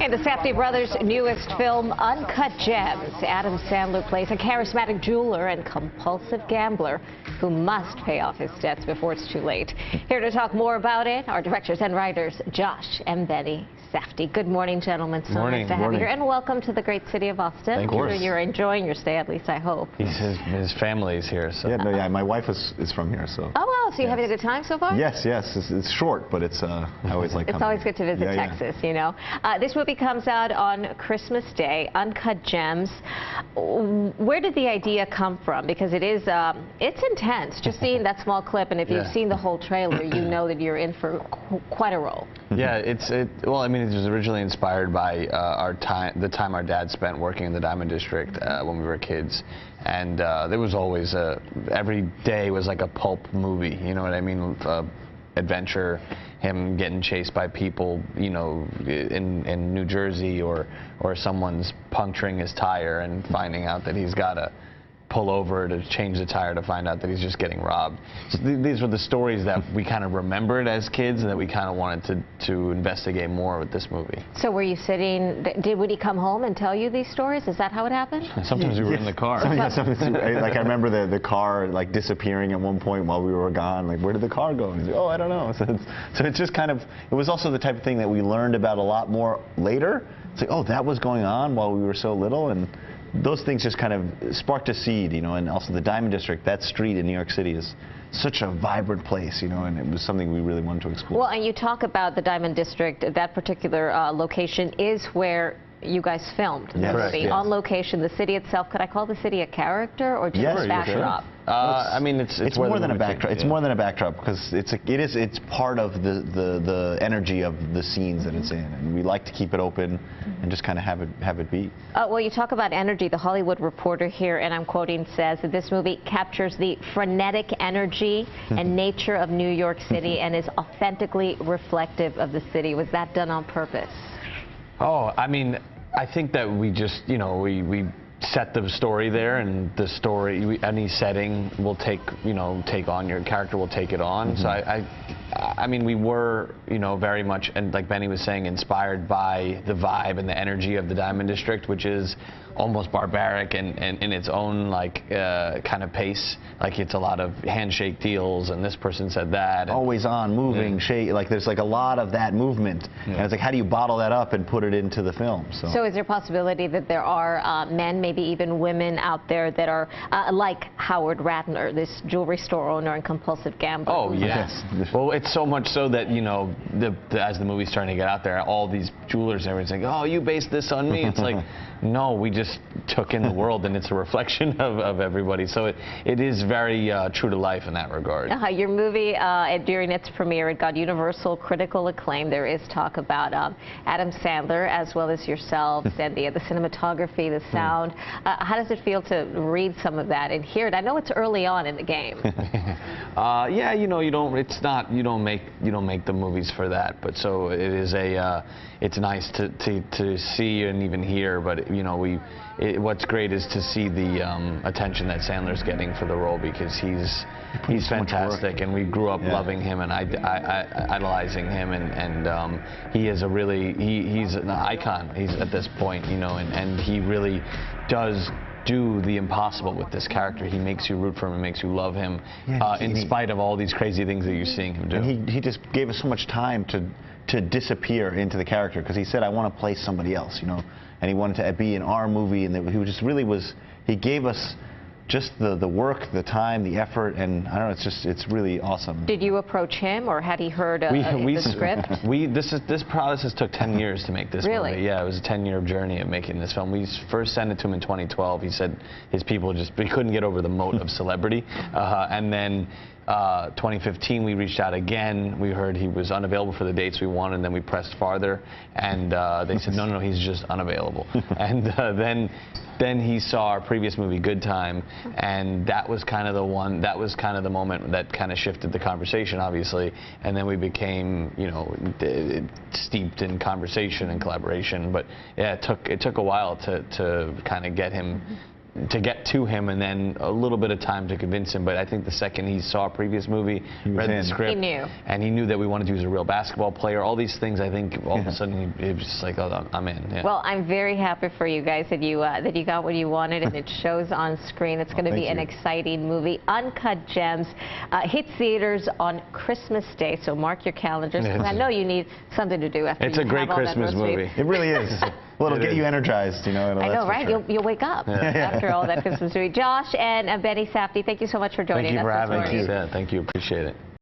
In the Safdie brothers' newest film, Uncut Gems, Adam Sandler plays a charismatic jeweler and compulsive gambler who must pay off his debts before it's too late. Here to talk more about it, our directors and writers, Josh and Benny Safdie. Good morning, gentlemen. So nice to have you here, and welcome to the great city of Austin. Thank you. You're enjoying your stay, at least I hope. His family is here, so. Yeah, my wife is from here, so. Oh, wow, so you having a good time so far? Yes, it's short, but it's, I always like coming. It's always good to visit Texas, you know. This movie comes out on Christmas Day, Uncut Gems. Where did the idea come from? Because it is, it's intense, just seeing that small clip, and if you've seen the whole trailer, you know that you're in for quite a role. Yeah, well, I mean, it was originally inspired by the time our dad spent working in the Diamond District when we were kids, and there was always every day was like a pulp movie, you know what I mean? Adventure, him getting chased by people, you know, in New Jersey, or someone's puncturing his tire and finding out that he's got to pull over to change the tire to find out that he's just getting robbed. So these were the stories that we kind of remembered as kids and that we kind of wanted to investigate more with this movie. So were you sitting, would he come home and tell you these stories? Is that how it happened? Sometimes we were in the car. Like I remember the car like disappearing at one point while we were gone. Like, where did the car go? And he's like, oh, I don't know. So it's just kind of, it was also the type of thing that we learned about a lot more later. It's like, oh, that was going on while we were so little, and those things just kind of sparked a seed, you know. And also the Diamond District, that street in New York City is such a vibrant place, you know, and it was something we really wanted to explore. Well, and you talk about the Diamond District, that particular location is where you guys filmed the movie. Yes. On location, the city itself. Could I call the city a character or just a backdrop? I mean, it's more than a backdrop. It's more than a backdrop because it's part of the energy of the scenes that it's in, and we like to keep it open and just kind of have it be. Well, you talk about energy. The Hollywood Reporter here, and I'm quoting, says that this movie captures the frenetic energy and nature of New York City and is authentically reflective of the city. Was that done on purpose? Oh, I mean, I think that we just, you know, we set the story there, and the story, any setting will take on, your character will take it on. So I mean, we were, you know, very much, and like Benny was saying, inspired by the vibe and the energy of the Diamond District, which is almost barbaric and in its own like kind of pace. Like, it's a lot of handshake deals, and this person said that. Always on, moving, shake. Like, there's like a lot of that movement, and it's like, how do you bottle that up and put it into the film? So is there a possibility that there are men, maybe even women out there that are like Howard Rattler, this jewelry store owner and compulsive gambler? Oh, yes. Well, it's so much so that, you know, as the movie's starting to get out there, all these jewelers and everyone's saying, oh, you based this on me. It's like, no, we just took in the world, and it's a reflection of everybody. So it is very true to life in that regard. Your movie, during its premiere, it got universal critical acclaim. There is talk about Adam Sandler as well as yourselves, and the cinematography, the sound. How does it feel to read some of that and hear it? I know it's early on in the game. Yeah, you know, you don't make the movies for that, but so it is it's nice to see and even hear, but you know, what's great is to see the attention that Sandler's getting for the role, because he's fantastic, and we grew up loving him and idolizing him, and he is he's an icon. He's at this point, you know, and he really does do the impossible with this character. He makes you root for him and makes you love him, in spite of all these crazy things that you're seeing him do. And he just gave us so much time to disappear into the character, because he said, I want to play somebody else, you know, and he wanted to be in our movie, and he just really was, he gave us just the work, the time, the effort, and I don't know, it's really awesome. Did you approach him, or had he heard the script? This process took 10 years to make this movie. Yeah, it was a 10-year journey of making this film. We first sent it to him in 2012. He said his people he couldn't get over the moat of celebrity, and then 2015 we reached out again. We heard he was unavailable for the dates we wanted, and then we pressed farther, and they said no, he's just unavailable. And then he saw our previous movie, Good Time, and that was kind of the moment that kind of shifted the conversation, obviously, and then we became, you know, steeped in conversation and collaboration. But yeah, it took a while to kind of get him to get to him, and then a little bit of time to convince him. But I think the second he saw a previous movie, read the script, he knew. And he knew that we wanted to use a real basketball player. All these things, I think, all of a sudden, he was just like, oh, I'm in. Yeah. Well, I'm very happy for you guys that you got what you wanted, and it shows on screen. It's going to be an exciting movie. Uncut Gems hits theaters on Christmas Day, so mark your calendars. I know you need something to do after it's a great Christmas movie. It really is. Well, it'll get you energized, you know. I know, right? Sure. You'll wake up after all that Christmas movie. Josh and Benny Safdie, thank you so much for joining us. Thank you for having us. Thank you. Appreciate it.